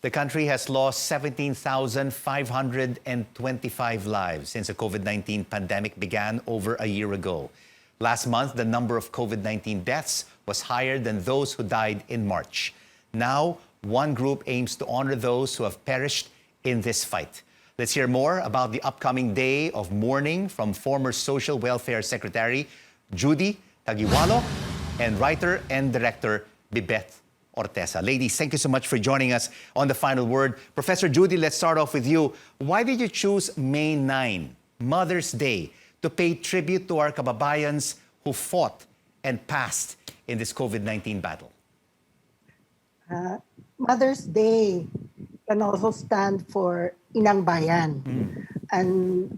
The country has lost 17,525 lives since the COVID-19 pandemic began over a year ago. Last month, the number of COVID-19 deaths was higher than those who died in March. Now, one group aims to honor those who have perished in this fight. Let's hear more about the upcoming day of mourning from former Social Welfare Secretary Judy Tagiwalo and writer and director Bibeth Ortesa. Ladies, thank you so much for joining us on The Final Word. Professor Judy, let's start off with you. Why did you choose May 9, Mother's Day, to pay tribute to our kababayans who fought and passed in this COVID-19 battle? Mother's Day can also stand for Inang Bayan. And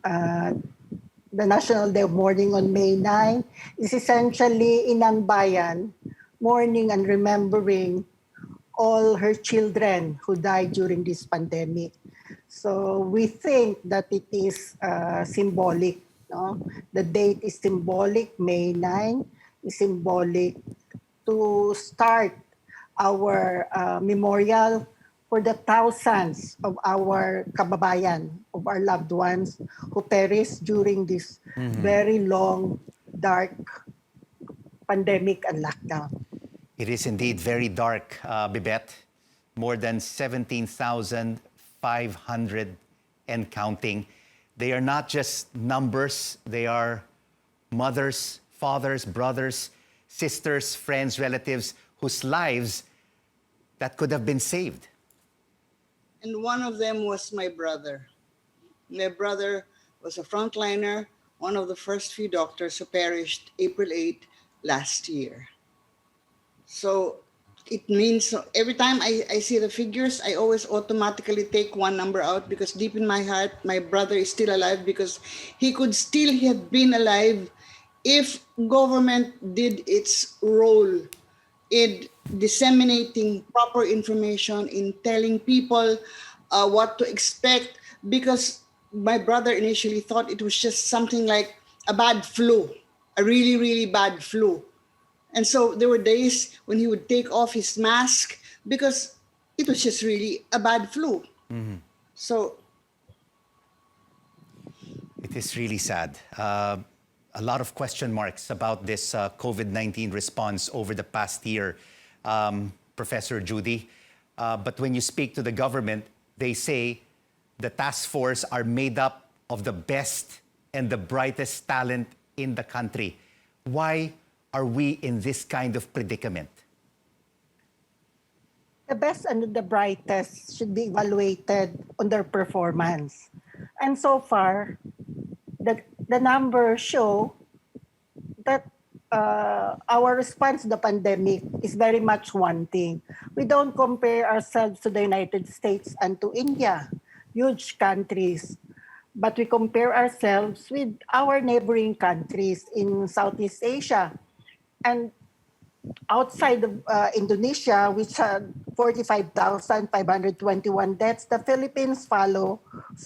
the National Day of Mourning on May 9 is essentially Inang Bayan mourning and remembering all her children who died during this pandemic. So we think that it is symbolic. No? The date is symbolic. May 9 is symbolic to start our memorial for the thousands of our kababayan, of our loved ones who perished during this very long, dark pandemic and lockdown. It is indeed very dark, Bibeth. More than 17,500 and counting. They are not just numbers. They are mothers, fathers, brothers, sisters, friends, relatives whose lives that could have been saved. And one of them was my brother. My brother was a frontliner, one of the first few doctors who perished April 8 last year. So it means every time I see the figures, I always automatically take one number out because deep in my heart, my brother is still alive because he could still have been alive if government did its role in disseminating proper information, in telling people what to expect, because my brother initially thought it was just something like a bad flu, a really, really bad flu. And so there were days when he would take off his mask because it was just really a bad flu. So it is really sad. A lot of question marks about this COVID-19 response over the past year, Professor Judy. But when you speak to the government, they say the task force are made up of the best and the brightest talent in the country. Why are we in this kind of predicament? The best and the brightest should be evaluated on their performance. And so far, the numbers show that our response to the pandemic is very much one thing. We don't compare ourselves to the United States and to India, huge countries, but we compare ourselves with our neighboring countries in Southeast Asia. And outside of Indonesia, which had 45,521 deaths, the Philippines follow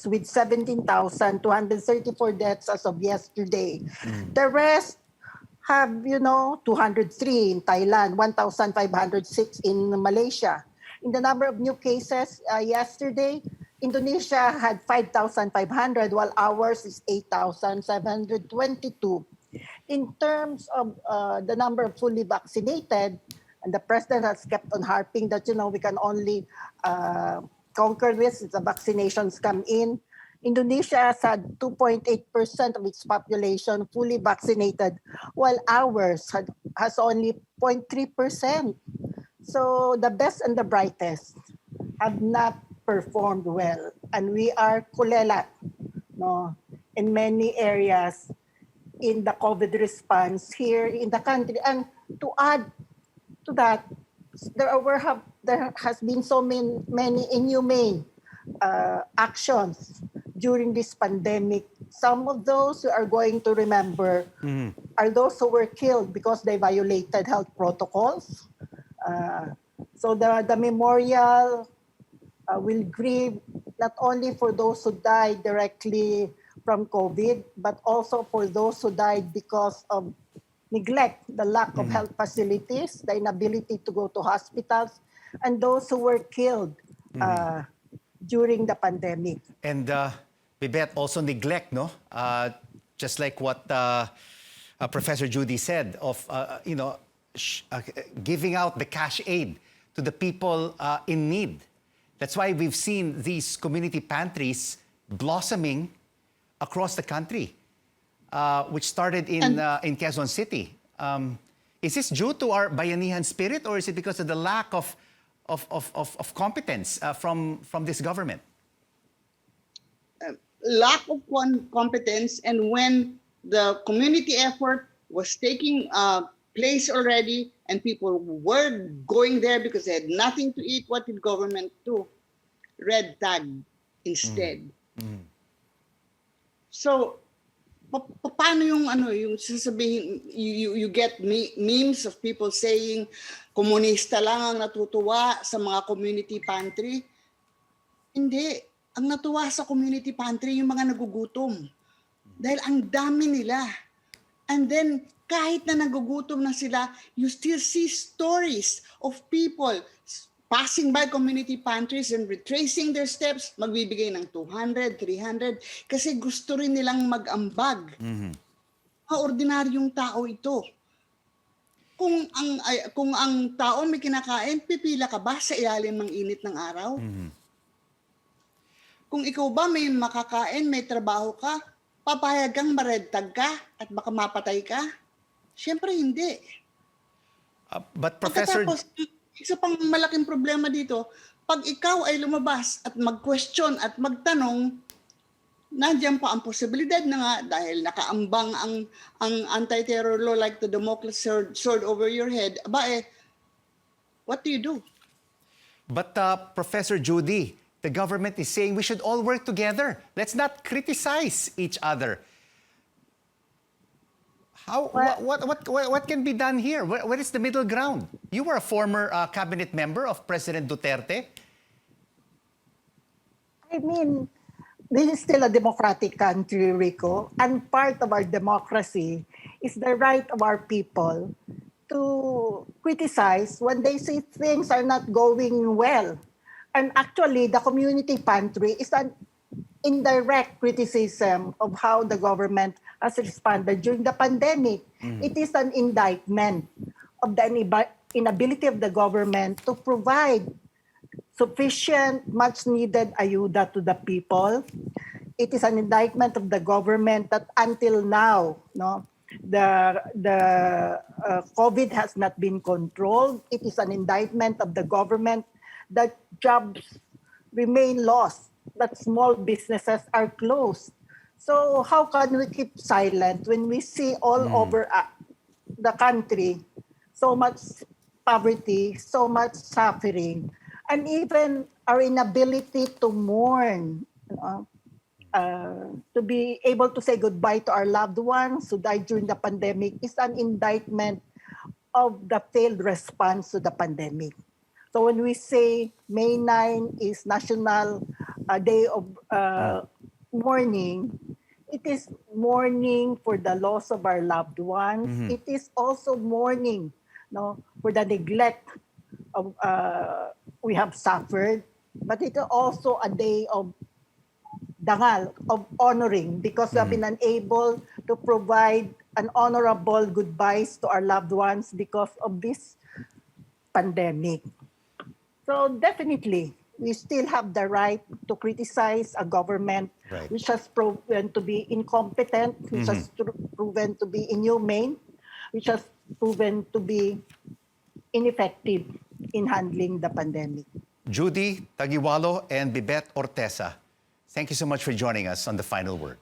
with 17,234 deaths as of yesterday. The rest have, 203 in Thailand, 1,506 in Malaysia. In the number of new cases yesterday, Indonesia had 5,500, while ours is 8,722. In terms of the number of fully vaccinated, and the president has kept on harping that, we can only conquer this if the vaccinations come in. Indonesia has had 2.8% of its population fully vaccinated, while ours has only 0.3%. So the best and the brightest have not performed well. And we are kulelat in many areas in the COVID response here in the country. And to add to that, there has been so many inhumane actions during this pandemic. Some of those we are going to remember are those who were killed because they violated health protocols. So the memorial will grieve not only for those who died directly from COVID, but also for those who died because of neglect, the lack of health facilities, the inability to go to hospitals, and those who were killed during the pandemic. And Bibet, also neglect, no? Just like what Professor Judy said of, giving out the cash aid to the people in need. That's why we've seen these community pantries blossoming across the country, which started in Quezon City. Is this due to our bayanihan spirit, or is it because of the lack of competence from this government? Lack of competence, and when the community effort was taking place already and people were going there because they had nothing to eat, what did government do? Red tag instead. So paano yung yung sasabihin, you get memes of people saying komunista lang ang natutuwa sa mga community pantry? Hindi. Ang natuwa sa community pantry yung mga nagugutom. Dahil ang dami nila. And then, kahit na nagugutom na sila, you still see stories of people passing by community pantries and retracing their steps, magbibigay ng 200, 300, kasi gusto rin nilang mag-ambag. Mga ordinaryong tao ito. Kung ang tao may kinakain, pipila ka ba sa ilalim ng init ng araw? Kung ikaw ba may makakain, may trabaho ka, papayag kang maredtag ka at baka mapatay ka? Siyempre hindi. But Professor... Pagkatapos, isa pang malaking problema dito, pag ikaw ay lumabas at mag-question at magtanong, nandiyan pa ang posibilidad na nga dahil nakaambang ang anti-terror law like the Damocles sword over your head, what do you do? But Professor Judy, the government is saying we should all work together. Let's not criticize each other. What can be done here? What is the middle ground? You were a former cabinet member of President Duterte. I mean, this is still a democratic country, Rico, and part of our democracy is the right of our people to criticize when they see things are not going well. And actually, the community pantry is an indirect criticism of how the government has responded during the pandemic. It is an indictment of the inability of the government to provide sufficient, much-needed ayuda to the people. It is an indictment of the government that until now, the COVID has not been controlled. It is an indictment of the government that jobs remain lost, that small businesses are closed. So how can we keep silent when we see all over the country so much poverty, so much suffering, and even our inability to mourn, to be able to say goodbye to our loved ones who died during the pandemic is an indictment of the failed response to the pandemic. So when we say May 9 is National Day of Mourning, it is mourning for the loss of our loved ones. It is also mourning for the neglect of we have suffered, but it is also a day of dangal, of honoring, because we have been unable to provide an honorable goodbyes to our loved ones because of this pandemic. So definitely, we still have the right to criticize a government which has proven to be incompetent, which has proven to be inhumane, which has proven to be ineffective in handling the pandemic. Judy Tagiwalo and Bibet Ortesa, thank you so much for joining us on The Final Word.